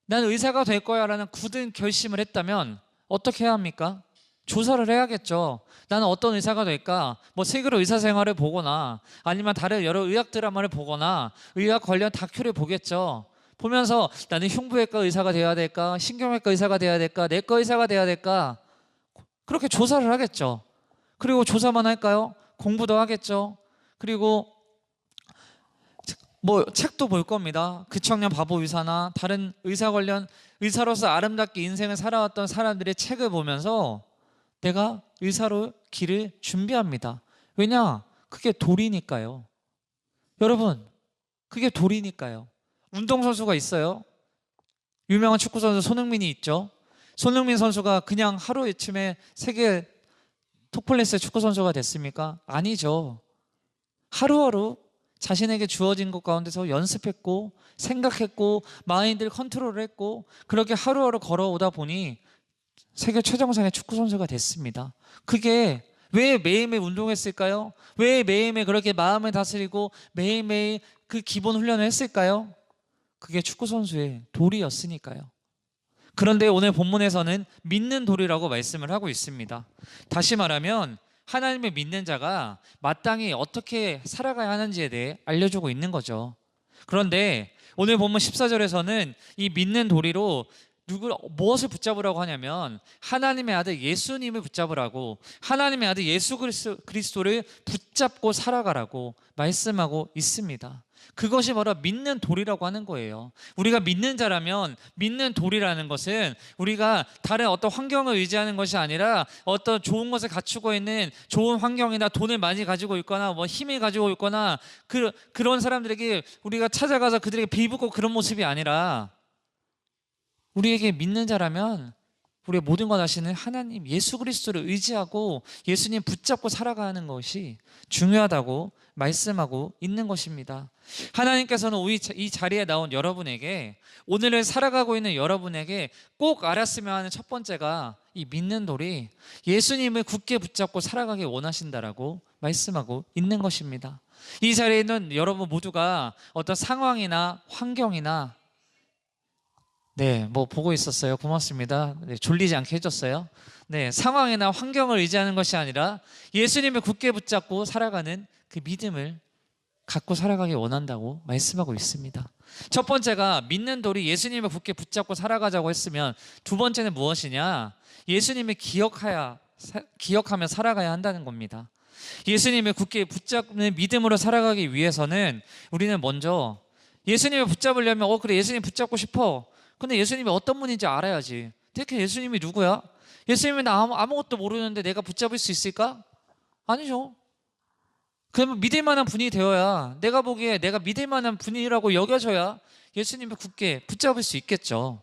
난 의사가 될 거야 라는 굳은 결심을 했다면 어떻게 해야 합니까? 조사를 해야겠죠. 나는 어떤 의사가 될까? 뭐 책으로 의사 생활을 보거나 아니면 다른 여러 의학 드라마를 보거나 의학 관련 다큐를 보겠죠. 보면서 나는 흉부외과 의사가 되어야 될까? 신경외과 의사가 되어야 될까? 내과 의사가 되어야 될까? 그렇게 조사를 하겠죠. 그리고 조사만 할까요? 공부도 하겠죠. 그리고 뭐 책도 볼 겁니다. 그 청년 바보 의사나 다른 의사 관련 의사로서 아름답게 인생을 살아왔던 사람들의 책을 보면서 내가 의사로 길을 준비합니다. 왜냐? 그게 도리니까요. 여러분, 그게 도리니까요. 운동선수가 있어요. 유명한 축구선수 손흥민이 있죠. 손흥민 선수가 그냥 하루아침에 세계 톱클래스의 축구선수가 됐습니까? 아니죠. 하루하루 자신에게 주어진 것 가운데서 연습했고 생각했고 마인드를 컨트롤을 했고 그렇게 하루하루 걸어오다 보니 세계 최정상의 축구선수가 됐습니다. 그게 왜 매일매일 운동했을까요? 왜 매일매일 그렇게 마음을 다스리고 매일매일 그 기본 훈련을 했을까요? 그게 축구선수의 도리였으니까요. 그런데 오늘 본문에서는 믿는 도리라고 말씀을 하고 있습니다. 다시 말하면 하나님을 믿는 자가 마땅히 어떻게 살아가야 하는지에 대해 알려주고 있는 거죠. 그런데 오늘 본문 14절에서는 이 믿는 도리로 무엇을 붙잡으라고 하냐면 하나님의 아들 예수님을 붙잡으라고, 하나님의 아들 예수 그리스도를 붙잡고 살아가라고 말씀하고 있습니다. 그것이 바로 믿는 돌이라고 하는 거예요. 우리가 믿는 자라면 믿는 돌이라는 것은 우리가 다른 어떤 환경을 의지하는 것이 아니라 어떤 좋은 것을 갖추고 있는 좋은 환경이나 돈을 많이 가지고 있거나 뭐 힘을 가지고 있거나 그런 사람들에게 우리가 찾아가서 그들에게 비붙고 그런 모습이 아니라 우리에게 믿는 자라면 우리의 모든 것 하시는 하나님 예수 그리스도를 의지하고 예수님 붙잡고 살아가는 것이 중요하다고 말씀하고 있는 것입니다. 하나님께서는 이 자리에 나온 여러분에게, 오늘을 살아가고 있는 여러분에게 꼭 알았으면 하는 첫 번째가 이 믿는 돌이 예수님을 굳게 붙잡고 살아가길 원하신다라고 말씀하고 있는 것입니다. 이 자리에 있는 여러분 모두가 어떤 상황이나 환경이나 뭐 보고 있었어요. 고맙습니다. 졸리지 않게 해줬어요. 상황이나 환경을 의지하는 것이 아니라 예수님을 굳게 붙잡고 살아가는 그 믿음을 갖고 살아가길 원한다고 말씀하고 있습니다. 첫 번째가 믿는 돌이 예수님을 굳게 붙잡고 살아가자고 했으면, 두 번째는 무엇이냐? 예수님을 기억하며 살아가야 한다는 겁니다. 예수님을 굳게 붙잡는 믿음으로 살아가기 위해서는 우리는 먼저 예수님을 붙잡으려면 그래 예수님 붙잡고 싶어. 근데 예수님이 어떤 분인지 알아야지. 대체 예수님이 누구야? 예수님이 나 아무것도 모르는데 내가 붙잡을 수 있을까? 아니죠. 그러면 믿을 만한 분이 되어야, 내가 보기에 내가 믿을 만한 분이라고 여겨져야 예수님을 굳게 붙잡을 수 있겠죠.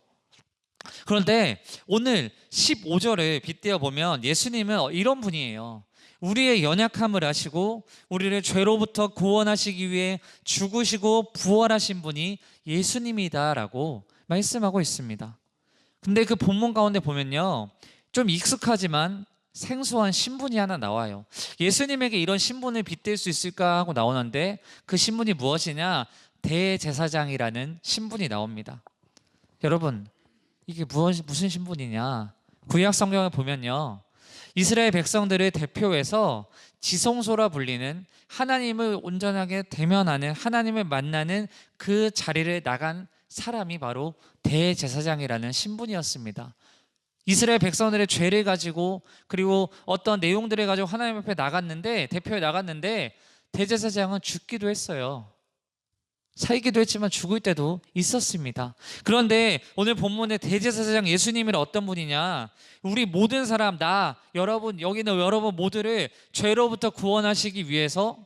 그런데 오늘 15절을 빗대어 보면 예수님은 이런 분이에요. 우리의 연약함을 아시고 우리를 죄로부터 구원하시기 위해 죽으시고 부활하신 분이 예수님이다라고 말씀하고 있습니다. 근데 그 본문 가운데 보면요, 좀 익숙하지만 생소한 신분이 하나 나와요. 예수님에게 이런 신분을 빗댈 수 있을까 하고 나오는데, 그 신분이 무엇이냐? 대제사장이라는 신분이 나옵니다. 여러분, 이게 무슨 신분이냐? 구약 성경을 보면요, 이스라엘 백성들을 대표해서 지성소라 불리는 하나님을 온전하게 대면하는, 하나님을 만나는 그 자리를 나간 사람이 바로 대제사장이라는 신분이었습니다. 이스라엘 백성들의 죄를 가지고 그리고 어떤 내용들을 가지고 하나님 앞에 나갔는데, 대표에 나갔는데 대제사장은 죽기도 했어요. 살기도 했지만 죽을 때도 있었습니다. 그런데 오늘 본문의 대제사장 예수님은 어떤 분이냐? 우리 모든 사람, 여러분, 여기 있는 여러분 모두를 죄로부터 구원하시기 위해서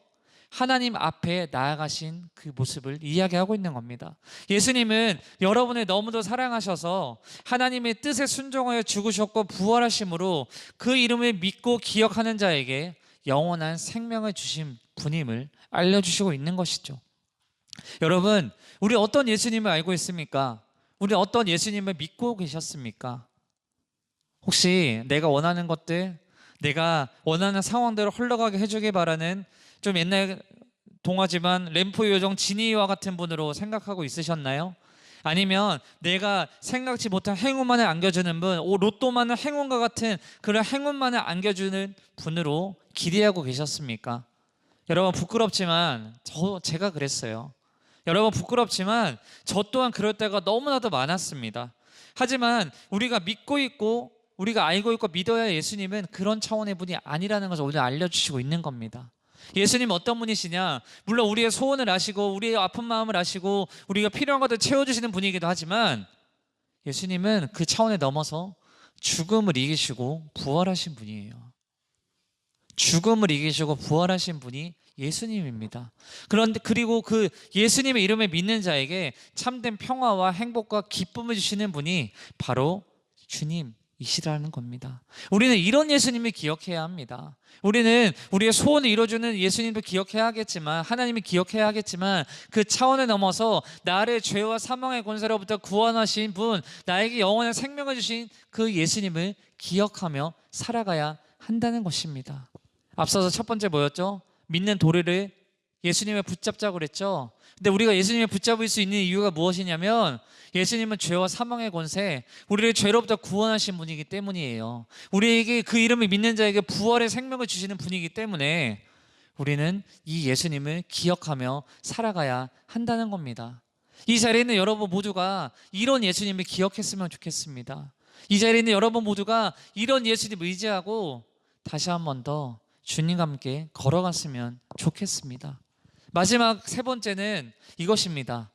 하나님 앞에 나아가신 그 모습을 이야기하고 있는 겁니다. 예수님은 여러분을 너무도 사랑하셔서 하나님의 뜻에 순종하여 죽으셨고 부활하심으로 그 이름을 믿고 기억하는 자에게 영원한 생명을 주신 분임을 알려주시고 있는 것이죠. 여러분, 우리 어떤 예수님을 알고 있습니까? 우리 어떤 예수님을 믿고 계셨습니까? 혹시 내가 원하는 것들, 내가 원하는 상황대로 흘러가게 해주길 바라는, 좀 옛날 동화지만 램프 요정 지니와 같은 분으로 생각하고 있으셨나요? 아니면 내가 생각지 못한 행운만을 안겨주는 분, 로또만은 행운과 같은 그런 행운만을 안겨주는 분으로 기대하고 계셨습니까? 여러분, 부끄럽지만 제가 그랬어요. 여러분, 부끄럽지만 저 또한 그럴 때가 너무나도 많았습니다. 하지만 우리가 믿고 있고 우리가 알고 있고 믿어야 예수님은 그런 차원의 분이 아니라는 것을 오늘 알려주시고 있는 겁니다. 예수님 어떤 분이시냐? 물론 우리의 소원을 아시고 우리의 아픈 마음을 아시고 우리가 필요한 것들 채워주시는 분이기도 하지만, 예수님은 그 차원에 넘어서 죽음을 이기시고 부활하신 분이에요. 죽음을 이기시고 부활하신 분이 예수님입니다. 그리고 그 예수님의 이름을 믿는 자에게 참된 평화와 행복과 기쁨을 주시는 분이 바로 주님이시라는 겁니다. 우리는 이런 예수님을 기억해야 합니다. 우리는 우리의 소원을 이루어주는 예수님도 기억해야 하겠지만, 하나님을 기억해야 하겠지만, 그 차원을 넘어서 나를 죄와 사망의 권세로부터 구원하신 분, 나에게 영원한 생명을 주신 그 예수님을 기억하며 살아가야 한다는 것입니다. 앞서서 첫 번째 뭐였죠? 믿는 도리를 예수님을 붙잡자고 그랬죠. 근데 우리가 예수님을 붙잡을 수 있는 이유가 무엇이냐면, 예수님은 죄와 사망의 권세, 우리를 죄로부터 구원하신 분이기 때문이에요. 우리에게 그 이름을 믿는 자에게 부활의 생명을 주시는 분이기 때문에 우리는 이 예수님을 기억하며 살아가야 한다는 겁니다. 이 자리에 있는 여러분 모두가 이런 예수님을 기억했으면 좋겠습니다. 이 자리에 있는 여러분 모두가 이런 예수님을 의지하고 다시 한 번 더 주님과 함께 걸어갔으면 좋겠습니다. 마지막 세 번째는 이것입니다.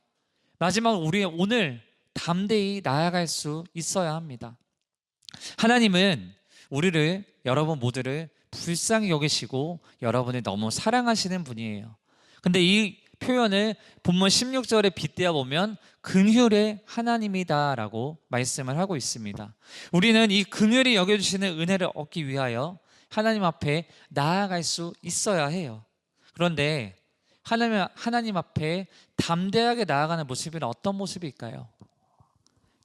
마지막 우리 오늘 담대히 나아갈 수 있어야 합니다. 하나님은 우리를 여러분 모두를 불쌍히 여기시고 여러분을 너무 사랑하시는 분이에요. 근데 이 표현을 본문 16절에 빗대어 보면 긍휼의 하나님이다라고 말씀을 하고 있습니다. 우리는 이 긍휼히 여겨주시는 은혜를 얻기 위하여 하나님 앞에 나아갈 수 있어야 해요. 그런데 하나님 앞에 담대하게 나아가는 모습은 어떤 모습일까요?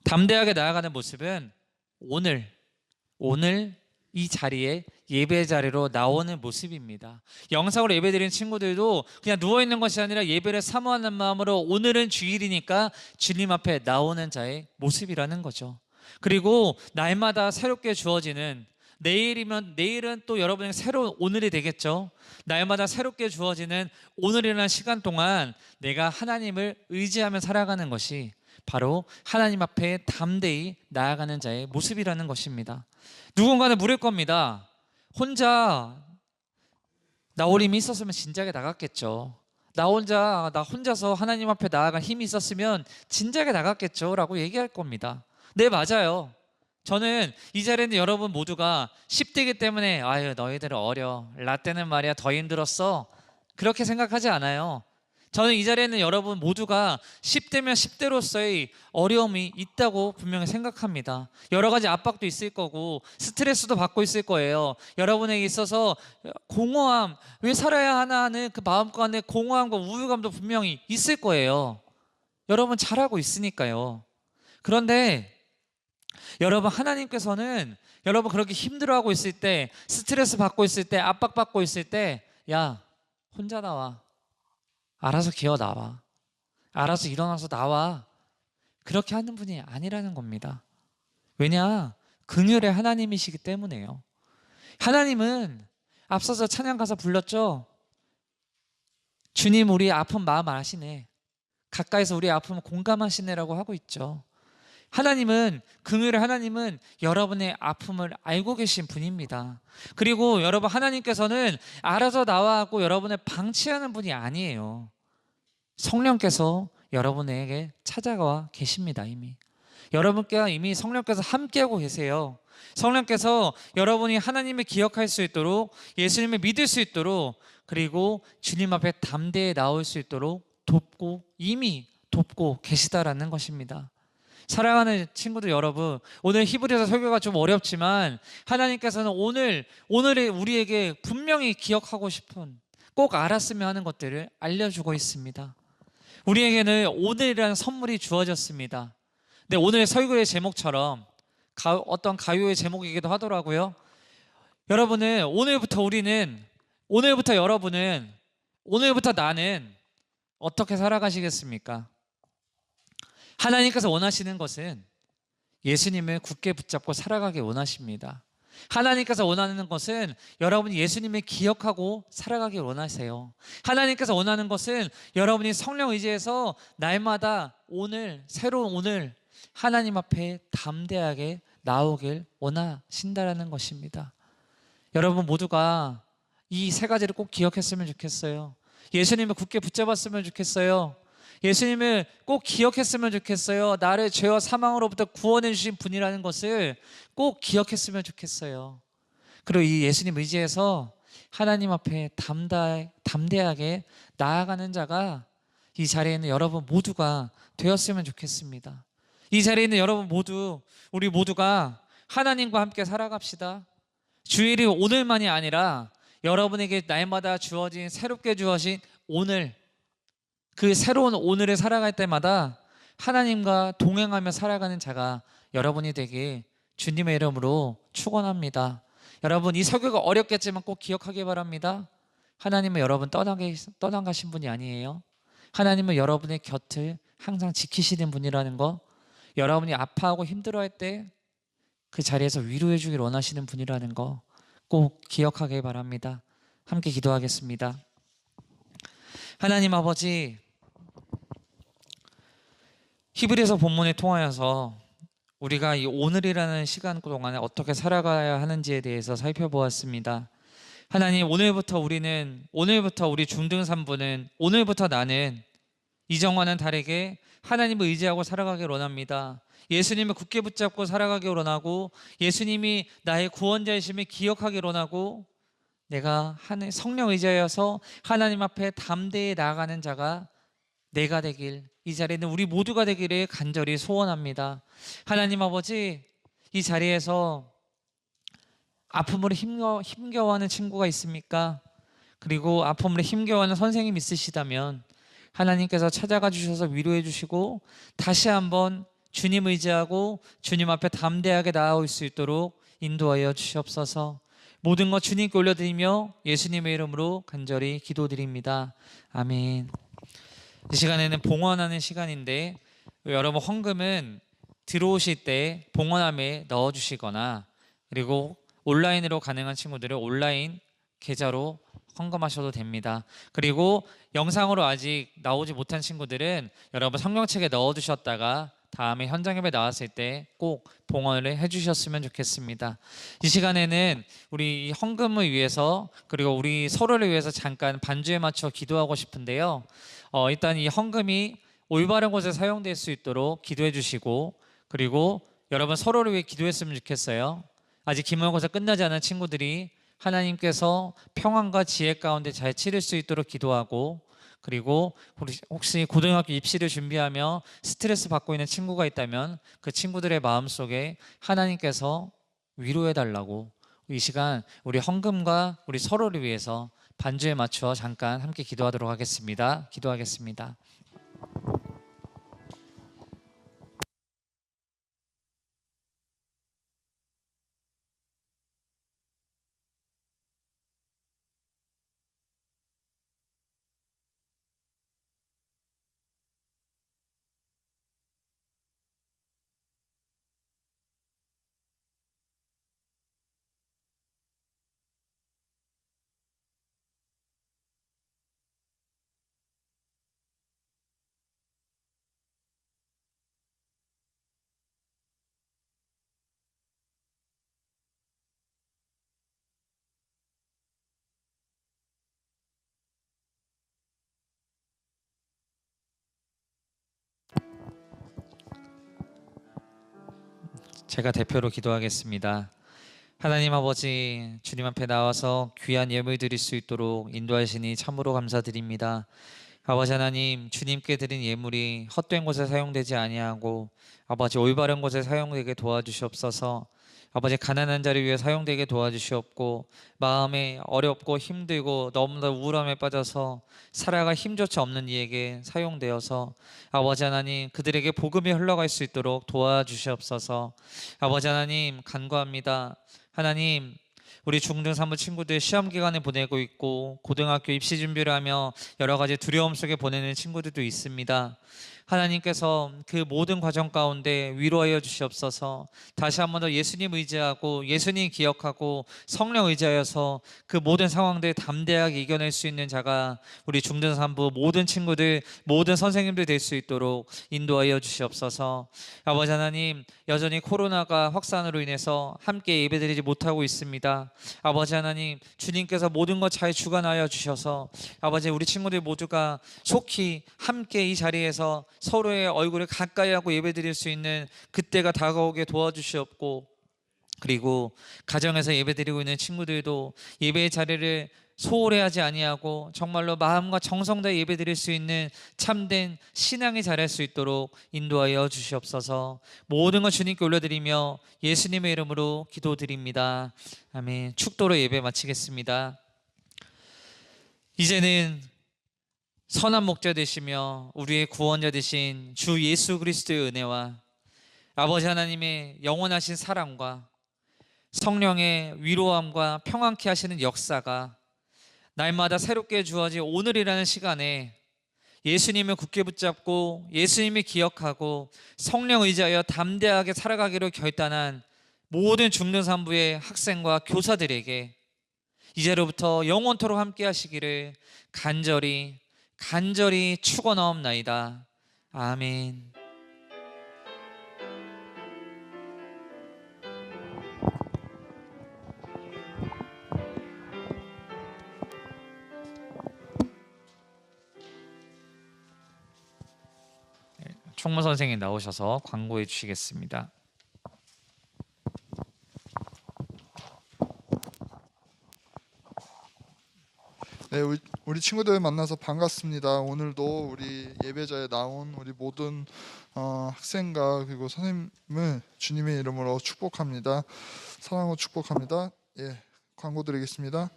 담대하게 나아가는 모습은 오늘 이 자리에 예배 자리로 나오는 모습입니다. 영상으로 예배드리는 친구들도 그냥 누워있는 것이 아니라 예배를 사모하는 마음으로 오늘은 주일이니까 주님 앞에 나오는 자의 모습이라는 거죠. 그리고 날마다 새롭게 주어지는 내일은 또 여러분의 새로운 오늘이 되겠죠. 날마다 새롭게 주어지는 오늘이라는 시간 동안 내가 하나님을 의지하며 살아가는 것이 바로 하나님 앞에 담대히 나아가는 자의 모습이라는 것입니다. 누군가는 물을 겁니다. 혼자 나올 힘이 있었으면 진작에 나갔겠죠. 나 혼자서 하나님 앞에 나아갈 힘이 있었으면 진작에 나갔겠죠 라고 얘기할 겁니다. 네, 맞아요. 저는 이 자리에 있는 여러분 모두가 10대이기 때문에 아유 너희들은 어려, 라떼는 말이야 더 힘들었어, 그렇게 생각하지 않아요. 저는 이 자리에 있는 여러분 모두가 10대면 10대로서의 어려움이 있다고 분명히 생각합니다. 여러 가지 압박도 있을 거고 스트레스도 받고 있을 거예요. 여러분에게 있어서 공허함, 왜 살아야 하나 하는 그 마음간의 공허함과 우울감도 분명히 있을 거예요. 여러분 잘하고 있으니까요. 그런데 여러분 하나님께서는 여러분 그렇게 힘들어하고 있을 때, 스트레스 받고 있을 때, 압박받고 있을 때 야 혼자 나와, 알아서 기어 나와, 알아서 일어나서 나와, 그렇게 하는 분이 아니라는 겁니다. 왜냐? 긍휼의 하나님이시기 때문에요. 하나님은 앞서서 찬양 가사 불렀죠. 주님 우리 아픈 마음 아시네, 가까이서 우리 아픔을 공감하시네라고 하고 있죠. 하나님은, 긍휼의 하나님은 여러분의 아픔을 알고 계신 분입니다. 그리고 여러분 하나님께서는 알아서 나와하고 여러분을 방치하는 분이 아니에요. 성령께서 여러분에게 찾아와 계십니다. 이미 성령께서 함께하고 계세요. 성령께서 여러분이 하나님을 기억할 수 있도록, 예수님을 믿을 수 있도록, 그리고 주님 앞에 담대히 나올 수 있도록 이미 돕고 계시다라는 것입니다. 사랑하는 친구들 여러분, 오늘 히브리서 설교가 좀 어렵지만 하나님께서는 오늘의 우리에게 분명히 기억하고 싶은, 꼭 알았으면 하는 것들을 알려주고 있습니다. 우리에게는 오늘이라는 선물이 주어졌습니다. 근데 오늘의 설교의 제목처럼 어떤 가요의 제목이기도 하더라고요. 오늘부터 나는 어떻게 살아가시겠습니까? 하나님께서 원하시는 것은 예수님을 굳게 붙잡고 살아가길 원하십니다. 하나님께서 원하는 것은 여러분이 예수님을 기억하고 살아가길 원하세요. 하나님께서 원하는 것은 여러분이 성령 의지해서 날마다 새로운 오늘 하나님 앞에 담대하게 나오길 원하신다라는 것입니다. 여러분 모두가 이 세 가지를 꼭 기억했으면 좋겠어요. 예수님을 굳게 붙잡았으면 좋겠어요. 예수님을 꼭 기억했으면 좋겠어요. 나를 죄와 사망으로부터 구원해 주신 분이라는 것을 꼭 기억했으면 좋겠어요. 그리고 이 예수님 의지해서 하나님 앞에 담대하게 나아가는 자가 이 자리에 있는 여러분 모두가 되었으면 좋겠습니다. 이 자리에 있는 여러분 우리 모두가 하나님과 함께 살아갑시다. 주일이 오늘만이 아니라 여러분에게 날마다 주어진, 새롭게 주어진 오늘, 그 새로운 오늘을 살아갈 때마다 하나님과 동행하며 살아가는 자가 여러분이 되길 주님의 이름으로 축원합니다. 여러분 이 설교가 어렵겠지만 꼭 기억하기 바랍니다. 하나님은 여러분 떠나가신 분이 아니에요. 하나님은 여러분의 곁을 항상 지키시는 분이라는 거, 여러분이 아파하고 힘들어할 때 그 자리에서 위로해 주길 원하시는 분이라는 거 꼭 기억하길 바랍니다. 함께 기도하겠습니다. 하나님 아버지, 히브리서 본문을 통하여서 우리가 이 오늘이라는 시간 동안에 어떻게 살아가야 하는지에 대해서 살펴보았습니다. 하나님, 오늘부터 우리 중등산부는, 오늘부터 나는 이전과는 다르게 하나님을 의지하고 살아가길 원합니다. 예수님을 굳게 붙잡고 살아가길 원하고, 예수님이 나의 구원자이심을 기억하길 원하고, 내가 성령 의지하여서 하나님 앞에 담대히 나아가는 자가 내가 되길, 이 자리는 우리 모두가 되기를 간절히 소원합니다. 하나님 아버지, 이 자리에서 아픔으로 힘겨워하는 친구가 있습니까? 그리고 아픔으로 힘겨워하는 선생님 있으시다면 하나님께서 찾아가 주셔서 위로해 주시고, 다시 한번 주님 의지하고 주님 앞에 담대하게 나아올 수 있도록 인도하여 주시옵소서. 모든 것 주님께 올려드리며 예수님의 이름으로 간절히 기도드립니다. 아멘. 이 시간에는 봉헌하는 시간인데, 여러분 헌금은 들어오실 때 봉헌함에 넣어주시거나, 그리고 온라인으로 가능한 친구들은 온라인 계좌로 헌금하셔도 됩니다. 그리고 영상으로 아직 나오지 못한 친구들은 여러분 성경책에 넣어두셨다가 다음에 현장 예배 나왔을 때 꼭 봉헌을 해주셨으면 좋겠습니다. 이 시간에는 우리 헌금을 위해서, 그리고 우리 서로를 위해서 잠깐 반주에 맞춰 기도하고 싶은데요. 일단 이 헌금이 올바른 곳에 사용될 수 있도록 기도해 주시고, 그리고 여러분 서로를 위해 기도했으면 좋겠어요. 아직 기말고사 끝나지 않은 친구들이 하나님께서 평안과 지혜 가운데 잘 치를 수 있도록 기도하고, 그리고 혹시 고등학교 입시를 준비하며 스트레스 받고 있는 친구가 있다면 그 친구들의 마음속에 하나님께서 위로해 달라고, 이 시간 우리 헌금과 우리 서로를 위해서 반주에 맞춰 잠깐 함께 기도하도록 하겠습니다. 기도하겠습니다. 제가 대표로 기도하겠습니다. 하나님 아버지, 주님 앞에 나와서 귀한 예물 드릴 수 있도록 인도하시니 참으로 감사드립니다. 아버지 하나님, 주님께 드린 예물이 헛된 곳에 사용되지 아니하고 아버지 올바른 곳에 사용되게 도와주시옵소서. 아버지, 가난한 자를 위해 사용되게 도와주시옵고, 마음에 어렵고 힘들고 너무나 우울함에 빠져서 살아갈 힘조차 없는 이에게 사용되어서 아버지 하나님, 그들에게 복음이 흘러갈 수 있도록 도와주시옵소서. 아버지 하나님, 간구합니다. 하나님, 우리 중등산부 친구들 시험 기간에 보내고 있고 고등학교 입시 준비를 하며 여러 가지 두려움 속에 보내는 친구들도 있습니다. 하나님께서 그 모든 과정 가운데 위로하여 주시옵소서. 다시 한 번 더 예수님 의지하고 예수님 기억하고 성령 의지하여서 그 모든 상황들 담대하게 이겨낼 수 있는 자가 우리 중등산부 모든 친구들, 모든 선생님들 될 수 있도록 인도하여 주시옵소서. 아버지 하나님, 여전히 코로나가 확산으로 인해서 함께 예배드리지 못하고 있습니다. 아버지 하나님, 주님께서 모든 것 잘 주관하여 주셔서 아버지, 우리 친구들 모두가 속히 함께 이 자리에서 서로의 얼굴을 가까이 하고 예배드릴 수 있는 그때가 다가오게 도와주시옵고, 그리고 가정에서 예배드리고 있는 친구들도 예배의 자리를 소홀히 하지 아니하고 정말로 마음과 정성 다해 예배드릴 수 있는 참된 신앙이 자랄 수 있도록 인도하여 주시옵소서. 모든 것 주님께 올려드리며 예수님의 이름으로 기도드립니다. 아멘. 축도로 예배 마치겠습니다. 이제는 선한 목자 되시며 우리의 구원자 되신 주 예수 그리스도의 은혜와 아버지 하나님의 영원하신 사랑과 성령의 위로함과 평안케 하시는 역사가 날마다 새롭게 주어진 오늘이라는 시간에 예수님을 굳게 붙잡고 예수님을 기억하고 성령 의지하여 담대하게 살아가기로 결단한 모든 중등산부의 학생과 교사들에게 이제로부터 영원토록 함께 하시기를 간절히 축원하옵나이다. 아멘. 총무 선생님 나오셔서 광고해 주시겠습니다. 네, 우리 친구들 만나서 반갑습니다. 오늘도 우리 예배자에 나온 우리 모든 학생과 그리고 선생님을 주님의 이름으로 축복합니다. 사랑으로 축복합니다. 예, 광고 드리겠습니다.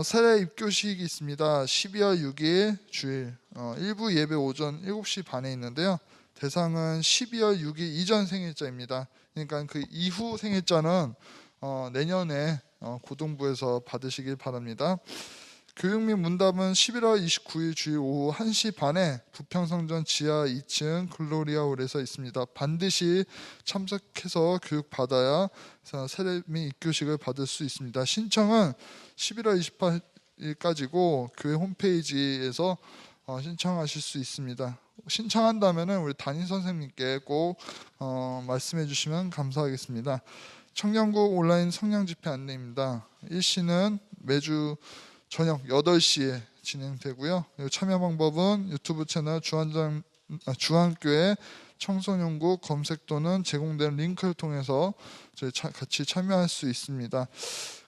세례 입교식이 있습니다. 12월 6일 주일 일부 예배 오전 7시 반에 있는데요. 대상은 12월 6일 이전 생일자입니다. 그러니까 그 이후 생일자는 내년에 고등부에서 받으시길 바랍니다. 교육 및 문답은 11월 29일 주일 오후 1시 반에 부평성전 지하 2층 글로리아홀에서 있습니다. 반드시 참석해서 교육받아야 세례 및 입교식을 받을 수 있습니다. 신청은 11월 28일까지고 교회 홈페이지에서 신청하실 수 있습니다. 신청한다면 우리 담임 선생님께 꼭 말씀해 주시면 감사하겠습니다. 청년국 온라인 성령 집회 안내입니다. 일시는 매주 저녁 8시에 진행되고요. 참여 방법은 유튜브 채널 주한교회 청소년국 검색 또는 제공된 링크를 통해서 저희 같이 참여할 수 있습니다.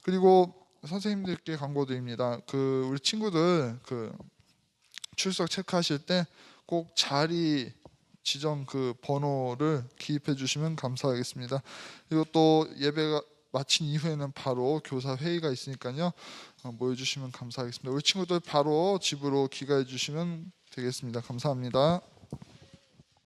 그리고 선생님들께 광고드립니다. 우리 친구들 출석 체크하실 때 꼭 자리 지정 번호를 기입해 주시면 감사하겠습니다. 그리고 또 예배가 마친 이후에는 바로 교사 회의가 있으니까요. 모여주시면 감사하겠습니다. 우리 친구들 바로 집으로 귀가해 주시면 되겠습니다. 감사합니다.